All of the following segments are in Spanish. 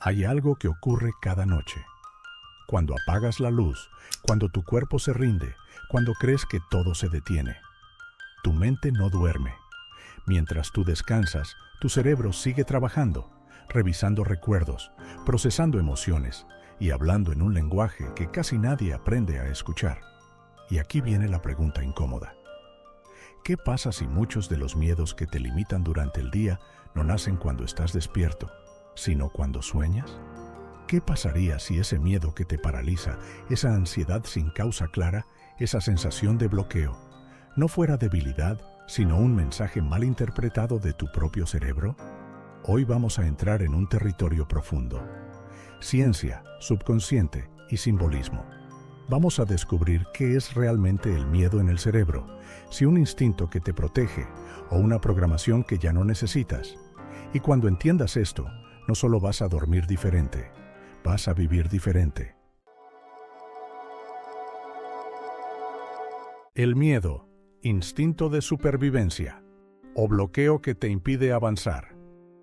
Hay algo que ocurre cada noche. Cuando apagas la luz, cuando tu cuerpo se rinde, cuando crees que todo se detiene. Tu mente no duerme. Mientras tú descansas, tu cerebro sigue trabajando, revisando recuerdos, procesando emociones y hablando en un lenguaje que casi nadie aprende a escuchar. Y aquí viene la pregunta incómoda. ¿Qué pasa si muchos de los miedos que te limitan durante el día no nacen cuando estás despierto, sino cuando sueñas? ¿Qué pasaría si ese miedo que te paraliza, esa ansiedad sin causa clara, esa sensación de bloqueo, no fuera debilidad, sino un mensaje mal interpretado de tu propio cerebro? Hoy vamos a entrar en un territorio profundo. Ciencia, subconsciente y simbolismo. Vamos a descubrir qué es realmente el miedo en el cerebro, si un instinto que te protege o una programación que ya no necesitas. Y cuando entiendas esto, no solo vas a dormir diferente, vas a vivir diferente. El miedo, instinto de supervivencia o bloqueo que te impide avanzar.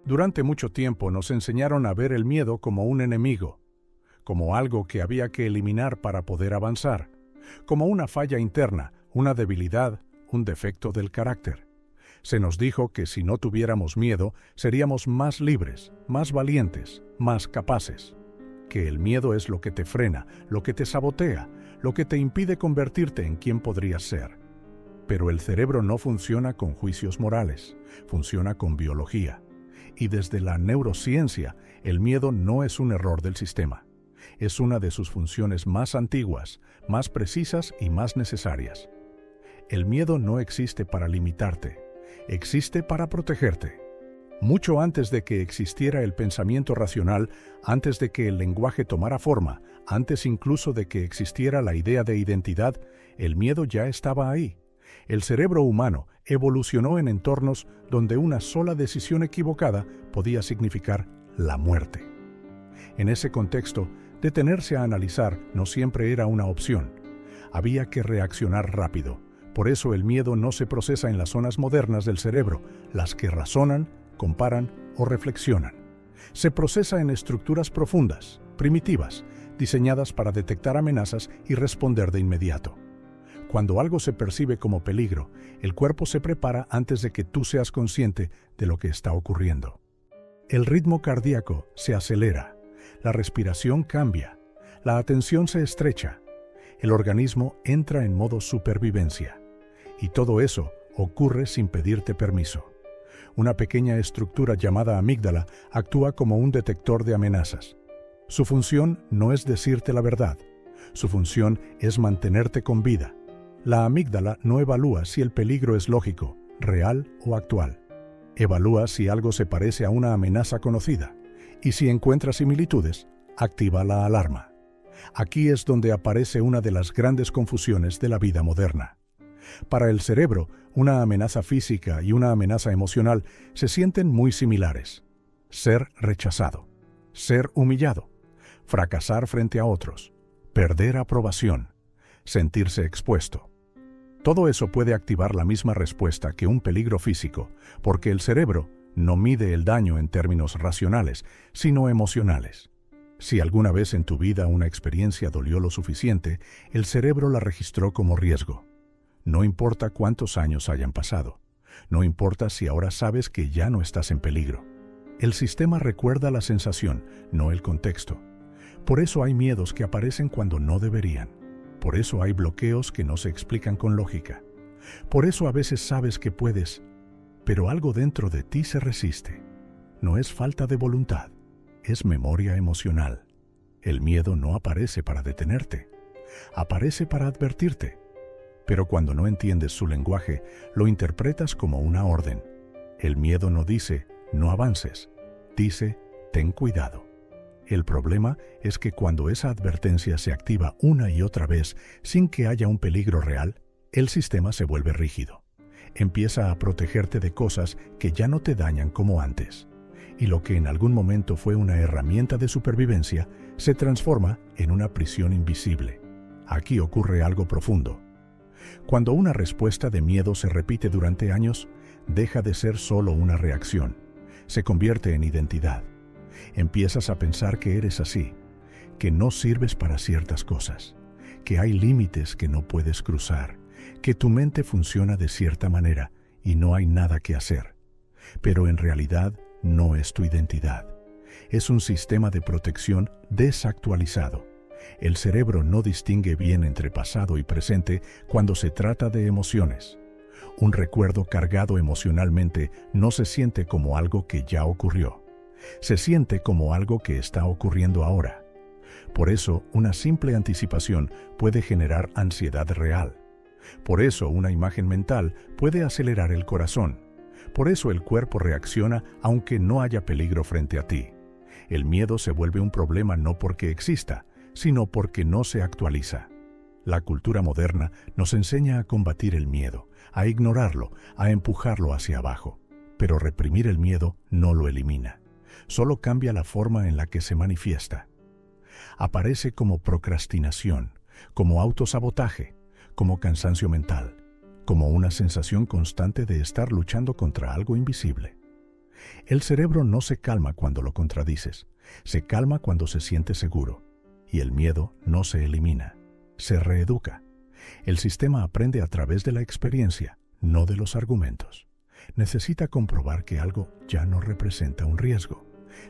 Durante mucho tiempo nos enseñaron a ver el miedo como un enemigo, como algo que había que eliminar para poder avanzar, como una falla interna, una debilidad, un defecto del carácter. Se nos dijo que si no tuviéramos miedo, seríamos más libres, más valientes, más capaces. Que el miedo es lo que te frena, lo que te sabotea, lo que te impide convertirte en quien podrías ser. Pero el cerebro no funciona con juicios morales, funciona con biología. Y desde la neurociencia, el miedo no es un error del sistema. Es una de sus funciones más antiguas, más precisas y más necesarias. El miedo no existe para limitarte, existe para protegerte. Mucho antes de que existiera el pensamiento racional, antes de que el lenguaje tomara forma, antes incluso de que existiera la idea de identidad, el miedo ya estaba ahí. El cerebro humano evolucionó en entornos donde una sola decisión equivocada podía significar la muerte. En ese contexto, detenerse a analizar no siempre era una opción. Había que reaccionar rápido. Por eso el miedo no se procesa en las zonas modernas del cerebro, las que razonan, comparan o reflexionan. Se procesa en estructuras profundas, primitivas, diseñadas para detectar amenazas y responder de inmediato. Cuando algo se percibe como peligro, el cuerpo se prepara antes de que tú seas consciente de lo que está ocurriendo. El ritmo cardíaco se acelera, la respiración cambia, la atención se estrecha, el organismo entra en modo supervivencia. Y todo eso ocurre sin pedirte permiso. Una pequeña estructura llamada amígdala actúa como un detector de amenazas. Su función no es decirte la verdad, su función es mantenerte con vida. La amígdala no evalúa si el peligro es lógico, real o actual. Evalúa si algo se parece a una amenaza conocida, y si encuentra similitudes, activa la alarma. Aquí es donde aparece una de las grandes confusiones de la vida moderna. Para el cerebro, una amenaza física y una amenaza emocional se sienten muy similares. Ser rechazado, ser humillado, fracasar frente a otros, perder aprobación, sentirse expuesto. Todo eso puede activar la misma respuesta que un peligro físico, porque el cerebro no mide el daño en términos racionales, sino emocionales. Si alguna vez en tu vida una experiencia dolió lo suficiente, el cerebro la registró como riesgo. No importa cuántos años hayan pasado. No importa si ahora sabes que ya no estás en peligro. El sistema recuerda la sensación, no el contexto. Por eso hay miedos que aparecen cuando no deberían. Por eso hay bloqueos que no se explican con lógica. Por eso a veces sabes que puedes, pero algo dentro de ti se resiste. No es falta de voluntad, es memoria emocional. El miedo no aparece para detenerte, aparece para advertirte. Pero cuando no entiendes su lenguaje, lo interpretas como una orden. El miedo no dice, no avances, dice, ten cuidado. El problema es que cuando esa advertencia se activa una y otra vez sin que haya un peligro real, el sistema se vuelve rígido. Empieza a protegerte de cosas que ya no te dañan como antes. Y lo que en algún momento fue una herramienta de supervivencia se transforma en una prisión invisible. Aquí ocurre algo profundo. Cuando una respuesta de miedo se repite durante años, deja de ser solo una reacción. Se convierte en identidad. Empiezas a pensar que eres así, que no sirves para ciertas cosas, que hay límites que no puedes cruzar, que tu mente funciona de cierta manera y no hay nada que hacer. Pero en realidad no es tu identidad. Es un sistema de protección desactualizado. El cerebro no distingue bien entre pasado y presente cuando se trata de emociones. Un recuerdo cargado emocionalmente no se siente como algo que ya ocurrió. Se siente como algo que está ocurriendo ahora. Por eso, una simple anticipación puede generar ansiedad real. Por eso, una imagen mental puede acelerar el corazón. Por eso el cuerpo reacciona aunque no haya peligro frente a ti. El miedo se vuelve un problema no porque exista, sino porque no se actualiza. La cultura moderna nos enseña a combatir el miedo, a ignorarlo, a empujarlo hacia abajo. Pero reprimir el miedo no lo elimina. Solo cambia la forma en la que se manifiesta. Aparece como procrastinación, como autosabotaje, como cansancio mental, como una sensación constante de estar luchando contra algo invisible. El cerebro no se calma cuando lo contradices, se calma cuando se siente seguro, y el miedo no se elimina, se reeduca. El sistema aprende a través de la experiencia, no de los argumentos. Necesita comprobar que algo ya no representa un riesgo.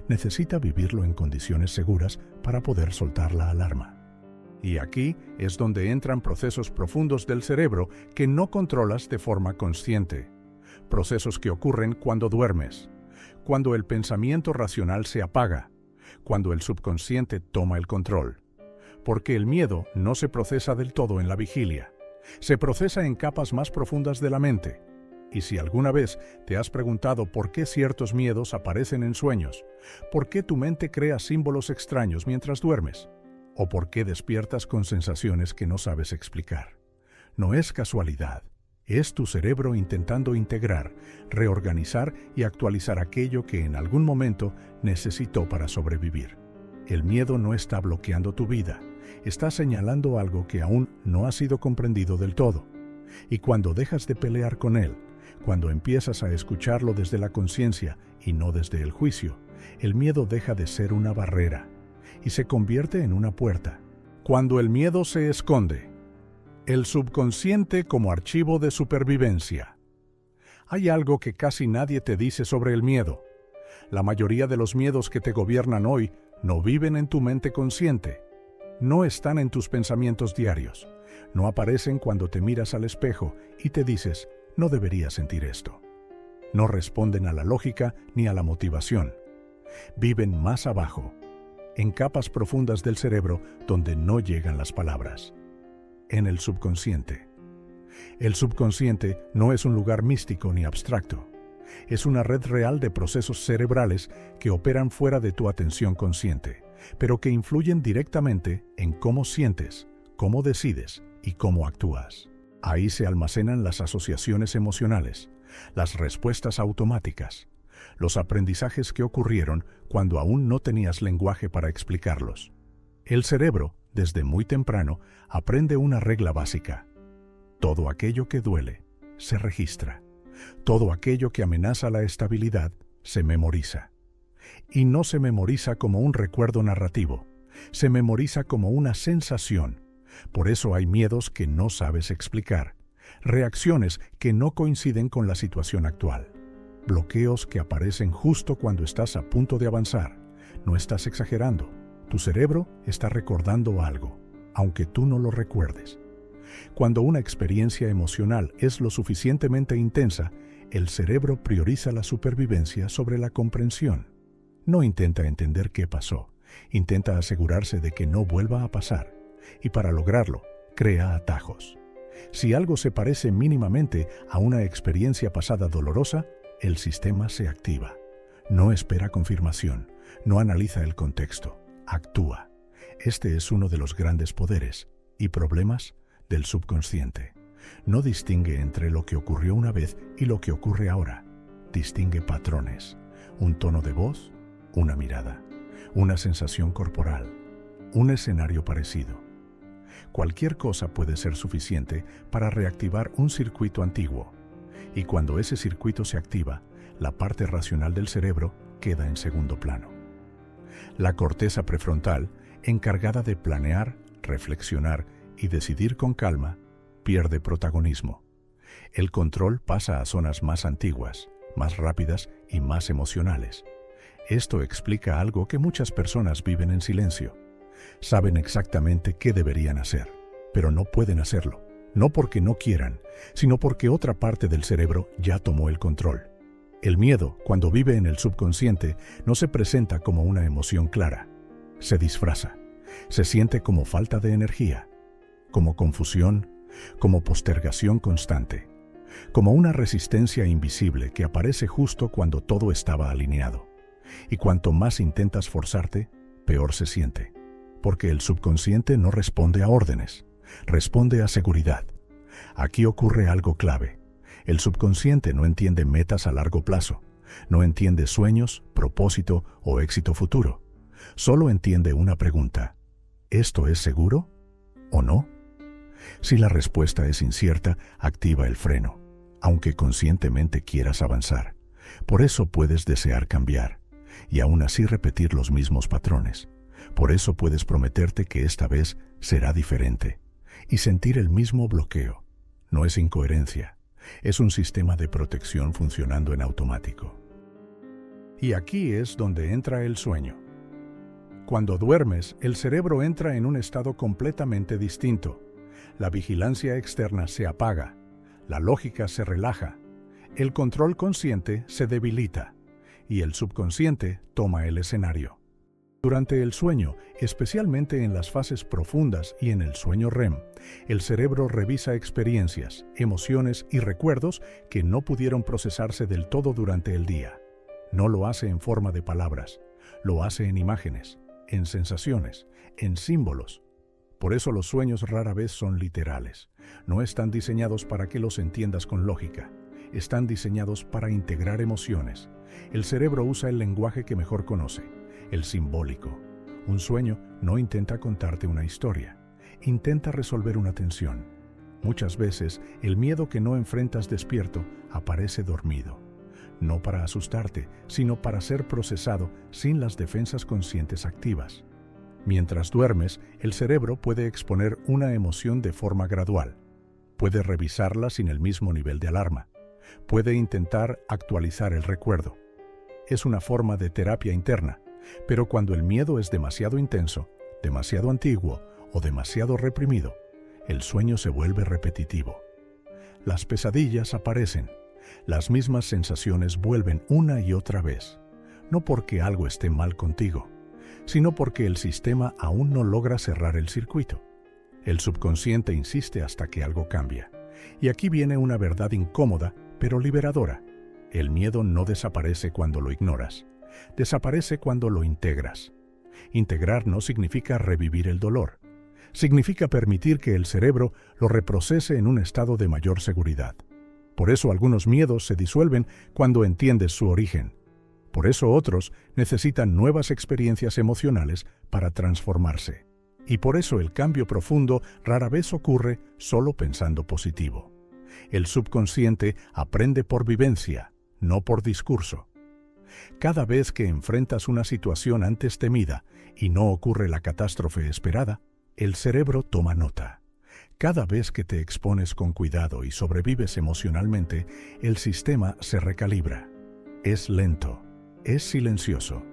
Necesita vivirlo en condiciones seguras para poder soltar la alarma. Y aquí es donde entran procesos profundos del cerebro que no controlas de forma consciente. Procesos que ocurren cuando duermes, cuando el pensamiento racional se apaga, cuando el subconsciente toma el control. Porque el miedo no se procesa del todo en la vigilia. Se procesa en capas más profundas de la mente. Y si alguna vez te has preguntado por qué ciertos miedos aparecen en sueños, por qué tu mente crea símbolos extraños mientras duermes, o por qué despiertas con sensaciones que no sabes explicar, no es casualidad. Es tu cerebro intentando integrar, reorganizar y actualizar aquello que en algún momento necesitó para sobrevivir. El miedo no está bloqueando tu vida, está señalando algo que aún no ha sido comprendido del todo. Y cuando dejas de pelear con él, cuando empiezas a escucharlo desde la conciencia y no desde el juicio, el miedo deja de ser una barrera y se convierte en una puerta. Cuando el miedo se esconde, el subconsciente como archivo de supervivencia. Hay algo que casi nadie te dice sobre el miedo. La mayoría de los miedos que te gobiernan hoy no viven en tu mente consciente. No están en tus pensamientos diarios. No aparecen cuando te miras al espejo y te dices, no deberías sentir esto. No responden a la lógica ni a la motivación. Viven más abajo, en capas profundas del cerebro donde no llegan las palabras. En el subconsciente. El subconsciente no es un lugar místico ni abstracto. Es una red real de procesos cerebrales que operan fuera de tu atención consciente, pero que influyen directamente en cómo sientes, cómo decides y cómo actúas. Ahí se almacenan las asociaciones emocionales, las respuestas automáticas, los aprendizajes que ocurrieron cuando aún no tenías lenguaje para explicarlos. El cerebro, desde muy temprano, aprende una regla básica. Todo aquello que duele se registra. Todo aquello que amenaza la estabilidad se memoriza. Y no se memoriza como un recuerdo narrativo, se memoriza como una sensación. Por eso hay miedos que no sabes explicar, reacciones que no coinciden con la situación actual, bloqueos que aparecen justo cuando estás a punto de avanzar. No estás exagerando, tu cerebro está recordando algo, aunque tú no lo recuerdes. Cuando una experiencia emocional es lo suficientemente intensa, el cerebro prioriza la supervivencia sobre la comprensión. No intenta entender qué pasó, intenta asegurarse de que no vuelva a pasar. Y para lograrlo, crea atajos. Si algo se parece mínimamente a una experiencia pasada dolorosa, el sistema se activa. No espera confirmación, no analiza el contexto, actúa. Este es uno de los grandes poderes y problemas del subconsciente. No distingue entre lo que ocurrió una vez y lo que ocurre ahora. Distingue patrones, un tono de voz, una mirada, una sensación corporal, un escenario parecido. Cualquier cosa puede ser suficiente para reactivar un circuito antiguo, y cuando ese circuito se activa, la parte racional del cerebro queda en segundo plano. La corteza prefrontal, encargada de planear, reflexionar y decidir con calma, pierde protagonismo. El control pasa a zonas más antiguas, más rápidas y más emocionales. Esto explica algo que muchas personas viven en silencio. Saben exactamente qué deberían hacer, pero no pueden hacerlo. No porque no quieran, sino porque otra parte del cerebro ya tomó el control. El miedo, cuando vive en el subconsciente, no se presenta como una emoción clara. Se disfraza. Se siente como falta de energía, como confusión, como postergación constante, como una resistencia invisible que aparece justo cuando todo estaba alineado. Y cuanto más intentas forzarte, peor se siente, porque el subconsciente no responde a órdenes, responde a seguridad. Aquí ocurre algo clave. El subconsciente no entiende metas a largo plazo, no entiende sueños, propósito o éxito futuro. Solo entiende una pregunta: ¿esto es seguro o no? Si la respuesta es incierta, activa el freno, aunque conscientemente quieras avanzar. Por eso puedes desear cambiar, y aún así repetir los mismos patrones. Por eso puedes prometerte que esta vez será diferente, y sentir el mismo bloqueo. No es incoherencia, es un sistema de protección funcionando en automático. Y aquí es donde entra el sueño. Cuando duermes, el cerebro entra en un estado completamente distinto. La vigilancia externa se apaga, la lógica se relaja, el control consciente se debilita y el subconsciente toma el escenario. Durante el sueño, especialmente en las fases profundas y en el sueño REM, el cerebro revisa experiencias, emociones y recuerdos que no pudieron procesarse del todo durante el día. No lo hace en forma de palabras, lo hace en imágenes, en sensaciones, en símbolos. Por eso los sueños rara vez son literales. No están diseñados para que los entiendas con lógica. Están diseñados para integrar emociones. El cerebro usa el lenguaje que mejor conoce, el simbólico. Un sueño no intenta contarte una historia, intenta resolver una tensión. Muchas veces, el miedo que no enfrentas despierto aparece dormido. No para asustarte, sino para ser procesado sin las defensas conscientes activas. Mientras duermes, el cerebro puede exponer una emoción de forma gradual. Puede revisarla sin el mismo nivel de alarma. Puede intentar actualizar el recuerdo. Es una forma de terapia interna, pero cuando el miedo es demasiado intenso, demasiado antiguo o demasiado reprimido, el sueño se vuelve repetitivo. Las pesadillas aparecen. Las mismas sensaciones vuelven una y otra vez, no porque algo esté mal contigo, sino porque el sistema aún no logra cerrar el circuito. El subconsciente insiste hasta que algo cambia. Y aquí viene una verdad incómoda, pero liberadora. El miedo no desaparece cuando lo ignoras, desaparece cuando lo integras. Integrar no significa revivir el dolor, significa permitir que el cerebro lo reprocese en un estado de mayor seguridad. Por eso algunos miedos se disuelven cuando entiendes su origen. Por eso otros necesitan nuevas experiencias emocionales para transformarse. Y por eso el cambio profundo rara vez ocurre solo pensando positivo. El subconsciente aprende por vivencia, no por discurso. Cada vez que enfrentas una situación antes temida y no ocurre la catástrofe esperada, el cerebro toma nota. Cada vez que te expones con cuidado y sobrevives emocionalmente, el sistema se recalibra. Es lento, es silencioso,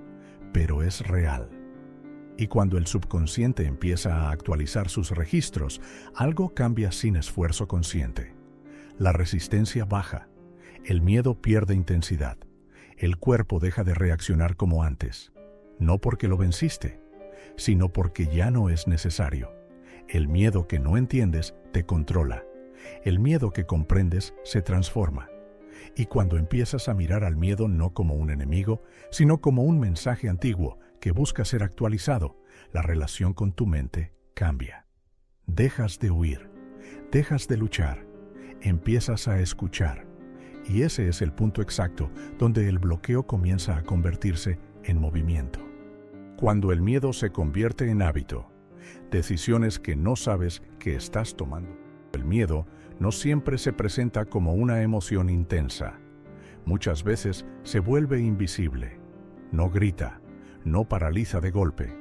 pero es real. Y cuando el subconsciente empieza a actualizar sus registros, algo cambia sin esfuerzo consciente. La resistencia baja, el miedo pierde intensidad, el cuerpo deja de reaccionar como antes, no porque lo venciste, sino porque ya no es necesario. El miedo que no entiendes te controla. El miedo que comprendes se transforma. Y cuando empiezas a mirar al miedo no como un enemigo, sino como un mensaje antiguo que busca ser actualizado, la relación con tu mente cambia. Dejas de huir, dejas de luchar, empiezas a escuchar. Y ese es el punto exacto donde el bloqueo comienza a convertirse en movimiento. Cuando el miedo se convierte en hábito, decisiones que no sabes que estás tomando. El miedo no siempre se presenta como una emoción intensa. Muchas veces se vuelve invisible. No grita, no paraliza de golpe,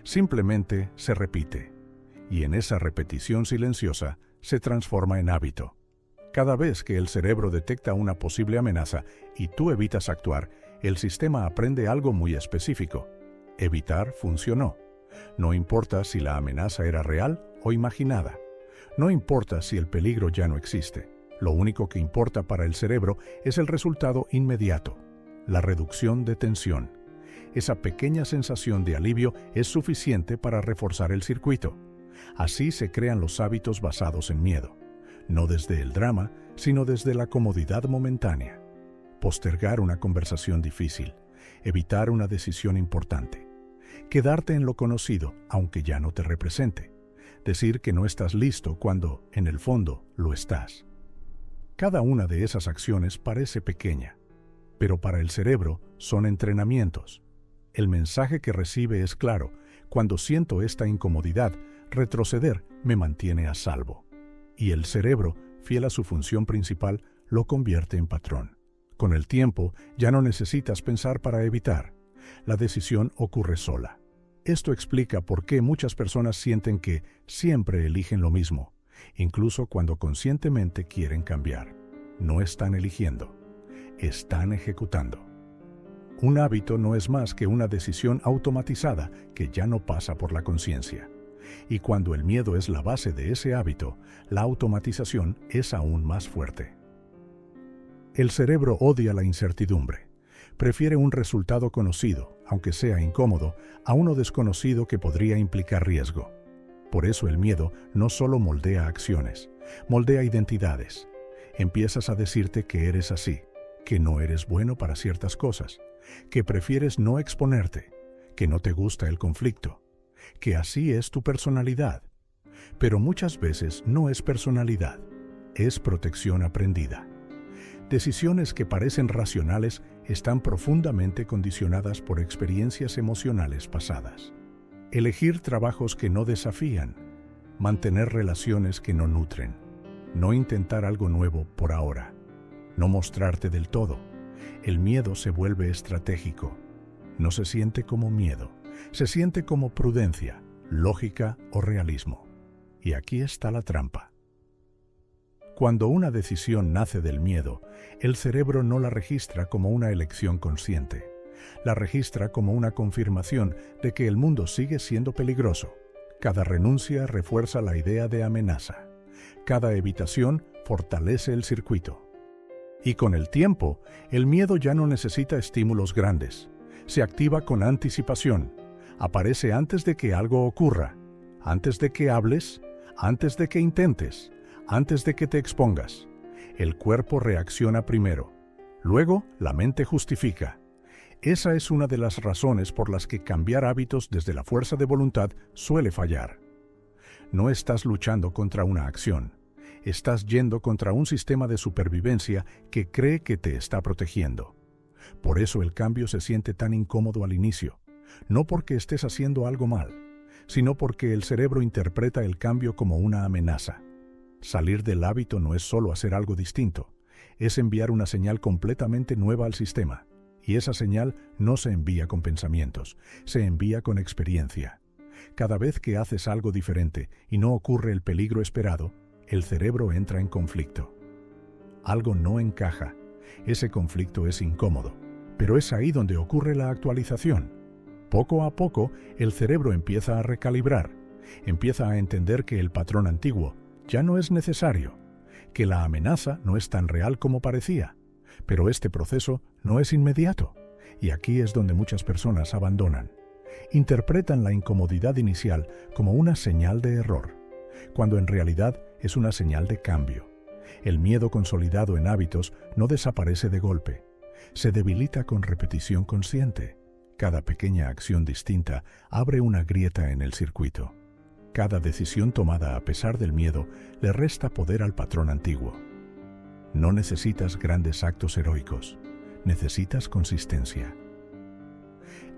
simplemente se repite, y en esa repetición silenciosa se transforma en hábito. Cada vez que el cerebro detecta una posible amenaza y tú evitas actuar, el sistema aprende algo muy específico. Evitar funcionó. No importa si la amenaza era real o imaginada. No importa si el peligro ya no existe. Lo único que importa para el cerebro es el resultado inmediato, la reducción de tensión. Esa pequeña sensación de alivio es suficiente para reforzar el circuito. Así se crean los hábitos basados en miedo. No desde el drama, sino desde la comodidad momentánea. Postergar una conversación difícil, evitar una decisión importante, quedarte en lo conocido aunque ya no te represente, decir que no estás listo cuando, en el fondo, lo estás. Cada una de esas acciones parece pequeña, pero para el cerebro son entrenamientos. El mensaje que recibe es claro: cuando siento esta incomodidad, retroceder me mantiene a salvo. Y el cerebro, fiel a su función principal, lo convierte en patrón. Con el tiempo, ya no necesitas pensar para evitar. La decisión ocurre sola. Esto explica por qué muchas personas sienten que siempre eligen lo mismo, incluso cuando conscientemente quieren cambiar. No están eligiendo, están ejecutando. Un hábito no es más que una decisión automatizada que ya no pasa por la conciencia. Y cuando el miedo es la base de ese hábito, la automatización es aún más fuerte. El cerebro odia la incertidumbre. Prefiere un resultado conocido, aunque sea incómodo, a uno desconocido que podría implicar riesgo. Por eso el miedo no solo moldea acciones, moldea identidades. Empiezas a decirte que eres así, que no eres bueno para ciertas cosas, que prefieres no exponerte, que no te gusta el conflicto, que así es tu personalidad. Pero muchas veces no es personalidad, es protección aprendida. Decisiones que parecen racionales están profundamente condicionadas por experiencias emocionales pasadas. Elegir trabajos que no desafían, mantener relaciones que no nutren, no intentar algo nuevo por ahora, no mostrarte del todo. El miedo se vuelve estratégico. No se siente como miedo, se siente como prudencia, lógica o realismo. Y aquí está la trampa. Cuando una decisión nace del miedo, el cerebro no la registra como una elección consciente. La registra como una confirmación de que el mundo sigue siendo peligroso. Cada renuncia refuerza la idea de amenaza. Cada evitación fortalece el circuito. Y con el tiempo, el miedo ya no necesita estímulos grandes. Se activa con anticipación. Aparece antes de que algo ocurra, antes de que hables, antes de que intentes, antes de que te expongas. El cuerpo reacciona primero. Luego, la mente justifica. Esa es una de las razones por las que cambiar hábitos desde la fuerza de voluntad suele fallar. No estás luchando contra una acción. Estás yendo contra un sistema de supervivencia que cree que te está protegiendo. Por eso el cambio se siente tan incómodo al inicio. No porque estés haciendo algo mal, sino porque el cerebro interpreta el cambio como una amenaza. Salir del hábito no es solo hacer algo distinto, es enviar una señal completamente nueva al sistema. Y esa señal no se envía con pensamientos, se envía con experiencia. Cada vez que haces algo diferente y no ocurre el peligro esperado, el cerebro entra en conflicto. Algo no encaja. Ese conflicto es incómodo, pero es ahí donde ocurre la actualización. Poco a poco, el cerebro empieza a recalibrar, empieza a entender que el patrón antiguo ya no es necesario, que la amenaza no es tan real como parecía, pero este proceso no es inmediato, y aquí es donde muchas personas abandonan. Interpretan la incomodidad inicial como una señal de error, cuando en realidad es una señal de cambio. El miedo consolidado en hábitos no desaparece de golpe, se debilita con repetición consciente. Cada pequeña acción distinta abre una grieta en el circuito. Cada decisión tomada a pesar del miedo le resta poder al patrón antiguo. No necesitas grandes actos heroicos, necesitas consistencia.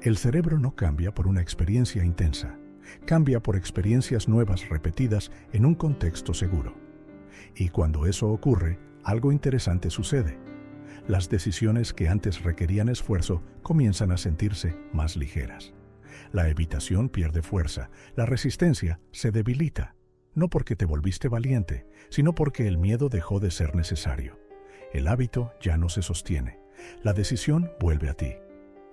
El cerebro no cambia por una experiencia intensa, cambia por experiencias nuevas repetidas en un contexto seguro. Y cuando eso ocurre, algo interesante sucede. Las decisiones que antes requerían esfuerzo comienzan a sentirse más ligeras. La evitación pierde fuerza, la resistencia se debilita, no porque te volviste valiente, sino porque el miedo dejó de ser necesario. El hábito ya no se sostiene, la decisión vuelve a ti,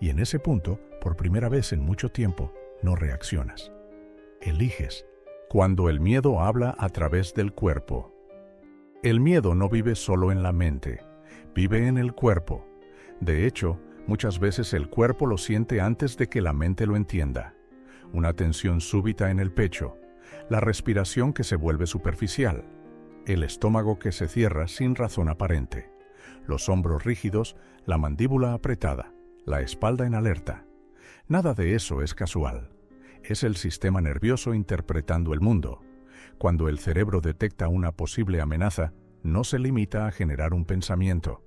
y en ese punto, por primera vez en mucho tiempo, no reaccionas. Eliges. Cuando el miedo habla a través del cuerpo. El miedo no vive solo en la mente, vive en el cuerpo. De hecho, muchas veces el cuerpo lo siente antes de que la mente lo entienda. Una tensión súbita en el pecho, la respiración que se vuelve superficial, el estómago que se cierra sin razón aparente, los hombros rígidos, la mandíbula apretada, la espalda en alerta. Nada de eso es casual. Es el sistema nervioso interpretando el mundo. Cuando el cerebro detecta una posible amenaza, no se limita a generar un pensamiento.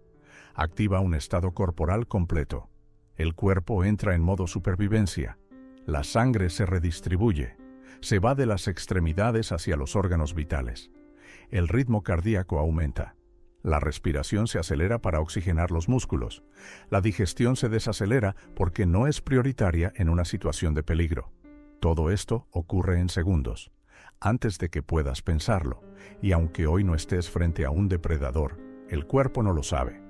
Activa un estado corporal completo. El cuerpo entra en modo supervivencia. La sangre se redistribuye. Se va de las extremidades hacia los órganos vitales. El ritmo cardíaco aumenta. La respiración se acelera para oxigenar los músculos. La digestión se desacelera porque no es prioritaria en una situación de peligro. Todo esto ocurre en segundos, antes de que puedas pensarlo, y aunque hoy no estés frente a un depredador, el cuerpo no lo sabe.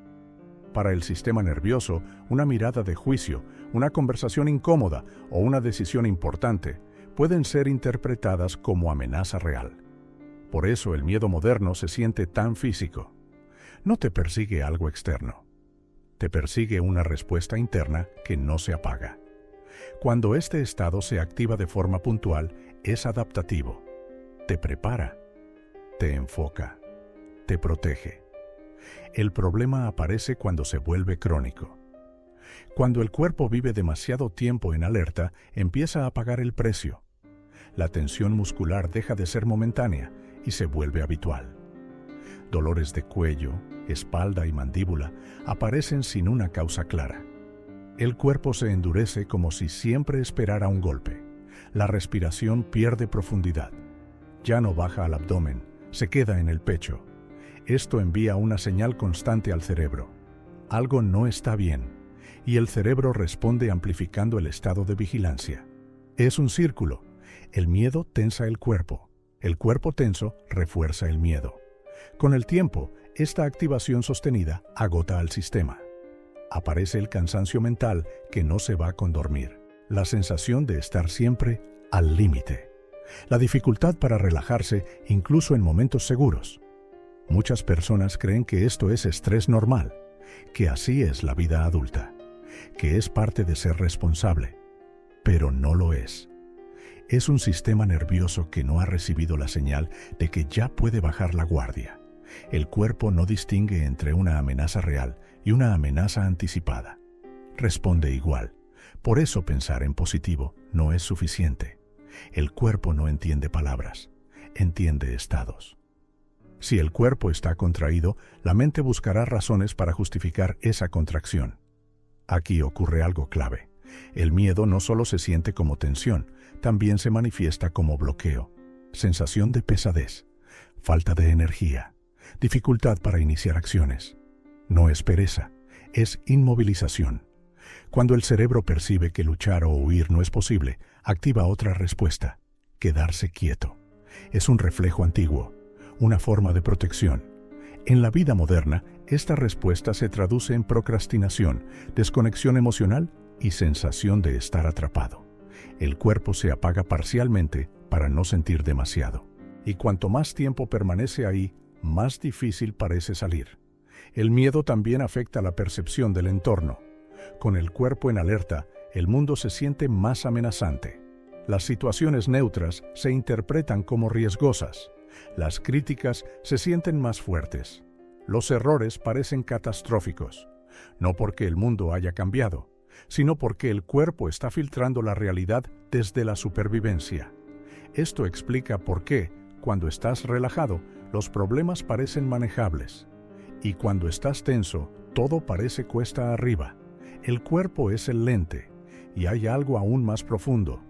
Para el sistema nervioso, una mirada de juicio, una conversación incómoda o una decisión importante pueden ser interpretadas como amenaza real. Por eso el miedo moderno se siente tan físico. No te persigue algo externo. Te persigue una respuesta interna que no se apaga. Cuando este estado se activa de forma puntual, es adaptativo. Te prepara, te enfoca, te protege. El problema aparece cuando se vuelve crónico. Cuando el cuerpo vive demasiado tiempo en alerta, empieza a pagar el precio. La tensión muscular deja de ser momentánea y se vuelve habitual. Dolores de cuello, espalda y mandíbula aparecen sin una causa clara. El cuerpo se endurece como si siempre esperara un golpe. La respiración pierde profundidad. Ya no baja al abdomen, se queda en el pecho. Esto envía una señal constante al cerebro. Algo no está bien, y el cerebro responde amplificando el estado de vigilancia. Es un círculo. El miedo tensa el cuerpo tenso refuerza el miedo. Con el tiempo, esta activación sostenida agota al sistema. Aparece el cansancio mental que no se va con dormir, la sensación de estar siempre al límite, la dificultad para relajarse incluso en momentos seguros. Muchas personas creen que esto es estrés normal, que así es la vida adulta, que es parte de ser responsable, pero no lo es. Es un sistema nervioso que no ha recibido la señal de que ya puede bajar la guardia. El cuerpo no distingue entre una amenaza real y una amenaza anticipada. Responde igual. Por eso pensar en positivo no es suficiente. El cuerpo no entiende palabras, entiende estados. Si el cuerpo está contraído, la mente buscará razones para justificar esa contracción. Aquí ocurre algo clave. El miedo no solo se siente como tensión, también se manifiesta como bloqueo, sensación de pesadez, falta de energía, dificultad para iniciar acciones. No es pereza, es inmovilización. Cuando el cerebro percibe que luchar o huir no es posible, activa otra respuesta: quedarse quieto. Es un reflejo antiguo, una forma de protección. En la vida moderna, esta respuesta se traduce en procrastinación, desconexión emocional y sensación de estar atrapado. El cuerpo se apaga parcialmente para no sentir demasiado. Y cuanto más tiempo permanece ahí, más difícil parece salir. El miedo también afecta la percepción del entorno. Con el cuerpo en alerta, el mundo se siente más amenazante. Las situaciones neutras se interpretan como riesgosas. Las críticas se sienten más fuertes. Los errores parecen catastróficos. No porque el mundo haya cambiado, sino porque el cuerpo está filtrando la realidad desde la supervivencia. Esto explica por qué, cuando estás relajado, los problemas parecen manejables. Y cuando estás tenso, todo parece cuesta arriba. El cuerpo es el lente, y hay algo aún más profundo.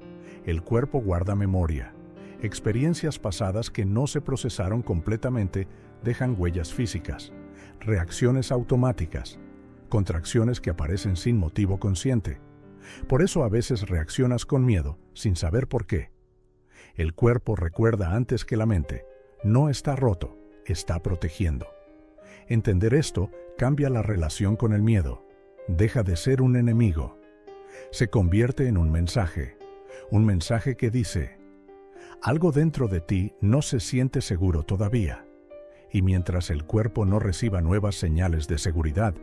El cuerpo guarda memoria. Experiencias pasadas que no se procesaron completamente dejan huellas físicas, reacciones automáticas, contracciones que aparecen sin motivo consciente. Por eso a veces reaccionas con miedo sin saber por qué. El cuerpo recuerda antes que la mente. No está roto, está protegiendo. Entender esto cambia la relación con el miedo. Deja de ser un enemigo. Se convierte en un mensaje que dice: algo dentro de ti no se siente seguro todavía. Y mientras el cuerpo no reciba nuevas señales de seguridad,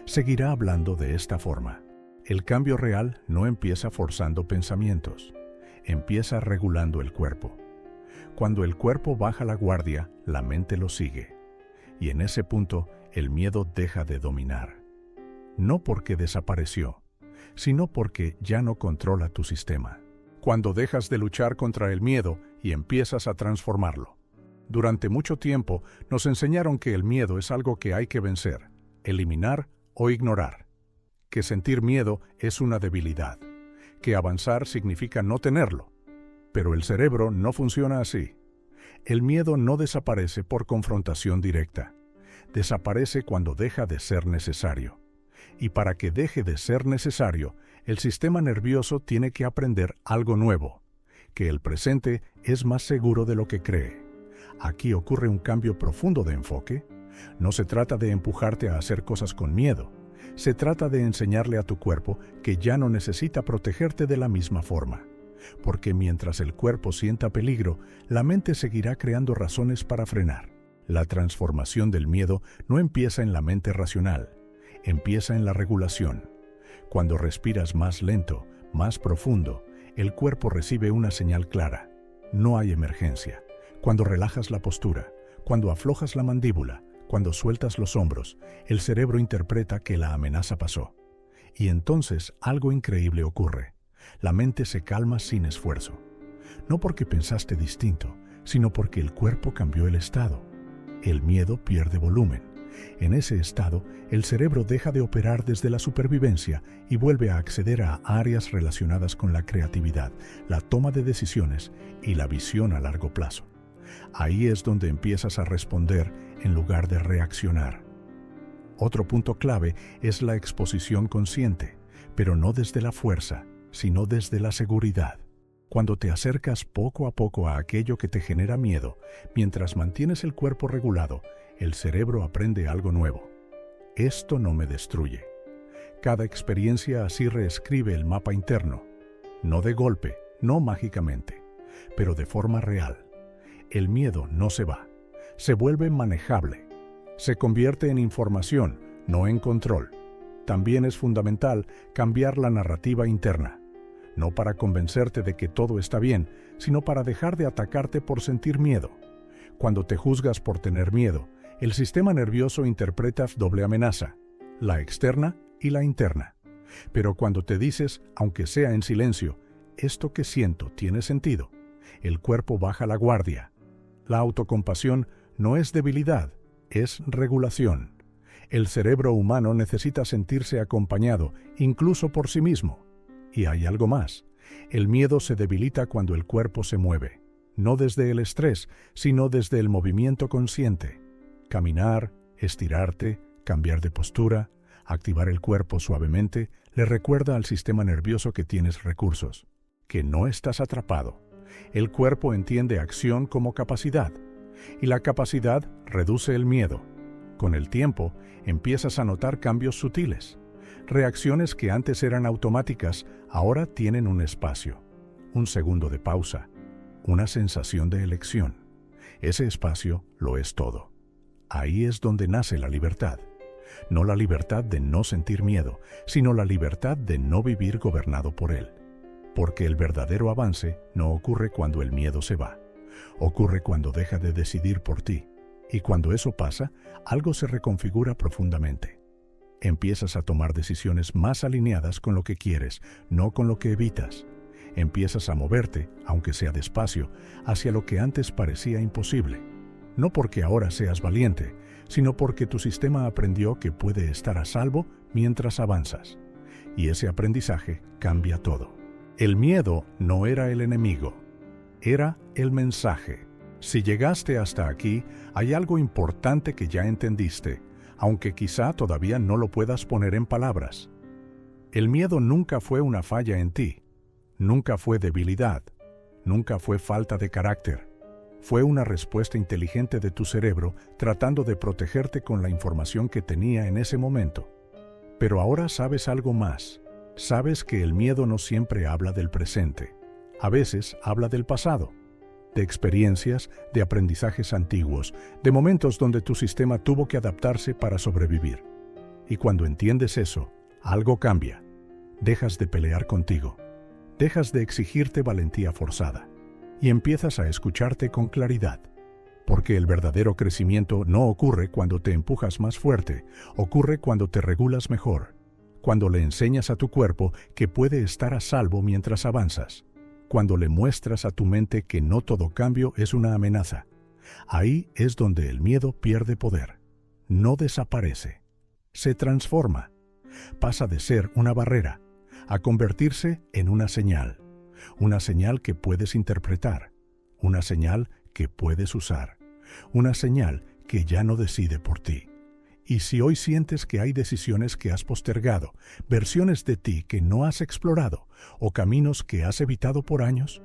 seguirá hablando de esta forma. El cambio real no empieza forzando pensamientos, empieza regulando el cuerpo. Cuando el cuerpo baja la guardia, la mente lo sigue. Y en ese punto, el miedo deja de dominar. No porque desapareció, sino porque ya no controla tu sistema. Cuando dejas de luchar contra el miedo y empiezas a transformarlo. Durante mucho tiempo nos enseñaron que el miedo es algo que hay que vencer, eliminar o ignorar. Que sentir miedo es una debilidad, que avanzar significa no tenerlo. Pero el cerebro no funciona así. El miedo no desaparece por confrontación directa. Desaparece cuando deja de ser necesario. Y para que deje de ser necesario, el sistema nervioso tiene que aprender algo nuevo, que el presente es más seguro de lo que cree. Aquí ocurre un cambio profundo de enfoque. No se trata de empujarte a hacer cosas con miedo. Se trata de enseñarle a tu cuerpo que ya no necesita protegerte de la misma forma. Porque mientras el cuerpo sienta peligro, la mente seguirá creando razones para frenar. La transformación del miedo no empieza en la mente racional, empieza en la regulación. Cuando respiras más lento, más profundo, el cuerpo recibe una señal clara. No hay emergencia. Cuando relajas la postura, cuando aflojas la mandíbula, cuando sueltas los hombros, el cerebro interpreta que la amenaza pasó. Y entonces algo increíble ocurre. La mente se calma sin esfuerzo. No porque pensaste distinto, sino porque el cuerpo cambió el estado. El miedo pierde volumen. En ese estado, el cerebro deja de operar desde la supervivencia y vuelve a acceder a áreas relacionadas con la creatividad, la toma de decisiones y la visión a largo plazo. Ahí es donde empiezas a responder en lugar de reaccionar. Otro punto clave es la exposición consciente, pero no desde la fuerza, sino desde la seguridad. Cuando te acercas poco a poco a aquello que te genera miedo, mientras mantienes el cuerpo regulado, el cerebro aprende algo nuevo. Esto no me destruye. Cada experiencia así reescribe el mapa interno. No de golpe, no mágicamente, pero de forma real. El miedo no se va, se vuelve manejable. Se convierte en información, no en control. También es fundamental cambiar la narrativa interna. No para convencerte de que todo está bien, sino para dejar de atacarte por sentir miedo. Cuando te juzgas por tener miedo, el sistema nervioso interpreta doble amenaza, la externa y la interna. Pero cuando te dices, aunque sea en silencio, esto que siento tiene sentido, el cuerpo baja la guardia. La autocompasión no es debilidad, es regulación. El cerebro humano necesita sentirse acompañado, incluso por sí mismo. Y hay algo más. El miedo se debilita cuando el cuerpo se mueve, no desde el estrés, sino desde el movimiento consciente. Caminar, estirarte, cambiar de postura, activar el cuerpo suavemente, le recuerda al sistema nervioso que tienes recursos, que no estás atrapado. El cuerpo entiende acción como capacidad, y la capacidad reduce el miedo. Con el tiempo, empiezas a notar cambios sutiles. Reacciones que antes eran automáticas, ahora tienen un espacio, un segundo de pausa, una sensación de elección. Ese espacio lo es todo. Ahí es donde nace la libertad. No la libertad de no sentir miedo, sino la libertad de no vivir gobernado por él. Porque el verdadero avance no ocurre cuando el miedo se va. Ocurre cuando deja de decidir por ti. Y cuando eso pasa, algo se reconfigura profundamente. Empiezas a tomar decisiones más alineadas con lo que quieres, no con lo que evitas. Empiezas a moverte, aunque sea despacio, hacia lo que antes parecía imposible. No porque ahora seas valiente, sino porque tu sistema aprendió que puede estar a salvo mientras avanzas. Y ese aprendizaje cambia todo. El miedo no era el enemigo, era el mensaje. Si llegaste hasta aquí, hay algo importante que ya entendiste. aunque quizá todavía no lo puedas poner en palabras. El miedo nunca fue una falla en ti, nunca fue debilidad, nunca fue falta de carácter. Fue una respuesta inteligente de tu cerebro tratando de protegerte con la información que tenía en ese momento. Pero ahora sabes algo más. Sabes que el miedo no siempre habla del presente. A veces habla del pasado, de experiencias, de aprendizajes antiguos, de momentos donde tu sistema tuvo que adaptarse para sobrevivir. Y cuando entiendes eso, algo cambia. Dejas de pelear contigo. Dejas de exigirte valentía forzada. Y empiezas a escucharte con claridad. Porque el verdadero crecimiento no ocurre cuando te empujas más fuerte, ocurre cuando te regulas mejor, cuando le enseñas a tu cuerpo que puede estar a salvo mientras avanzas, cuando le muestras a tu mente que no todo cambio es una amenaza. Ahí es donde el miedo pierde poder. No desaparece. Se transforma. Pasa de ser una barrera a convertirse en una señal que puedes interpretar, una señal que puedes usar, una señal que ya no decide por ti. Y si hoy sientes que hay decisiones que has postergado, versiones de ti que no has explorado o caminos que has evitado por años,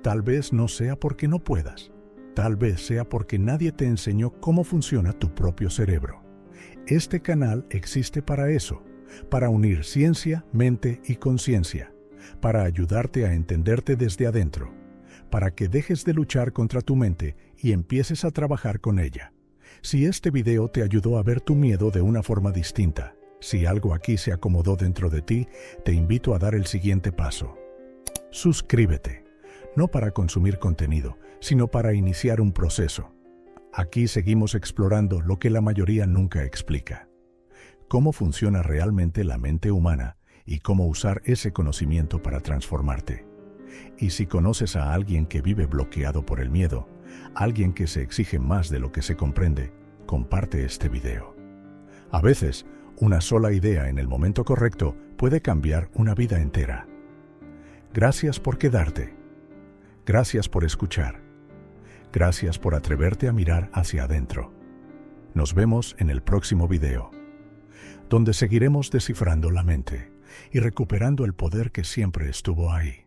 tal vez no sea porque no puedas, tal vez sea porque nadie te enseñó cómo funciona tu propio cerebro. Este canal existe para eso, para unir ciencia, mente y conciencia, para ayudarte a entenderte desde adentro, para que dejes de luchar contra tu mente y empieces a trabajar con ella. Si este video te ayudó a ver tu miedo de una forma distinta, si algo aquí se acomodó dentro de ti, te invito a dar el siguiente paso. Suscríbete, no para consumir contenido, sino para iniciar un proceso. Aquí seguimos explorando lo que la mayoría nunca explica. Cómo funciona realmente la mente humana y cómo usar ese conocimiento para transformarte. Y si conoces a alguien que vive bloqueado por el miedo, alguien que se exige más de lo que se comprende, comparte este video. A veces, una sola idea en el momento correcto puede cambiar una vida entera. Gracias por quedarte. Gracias por escuchar. Gracias por atreverte a mirar hacia adentro. Nos vemos en el próximo video, donde seguiremos descifrando la mente y recuperando el poder que siempre estuvo ahí.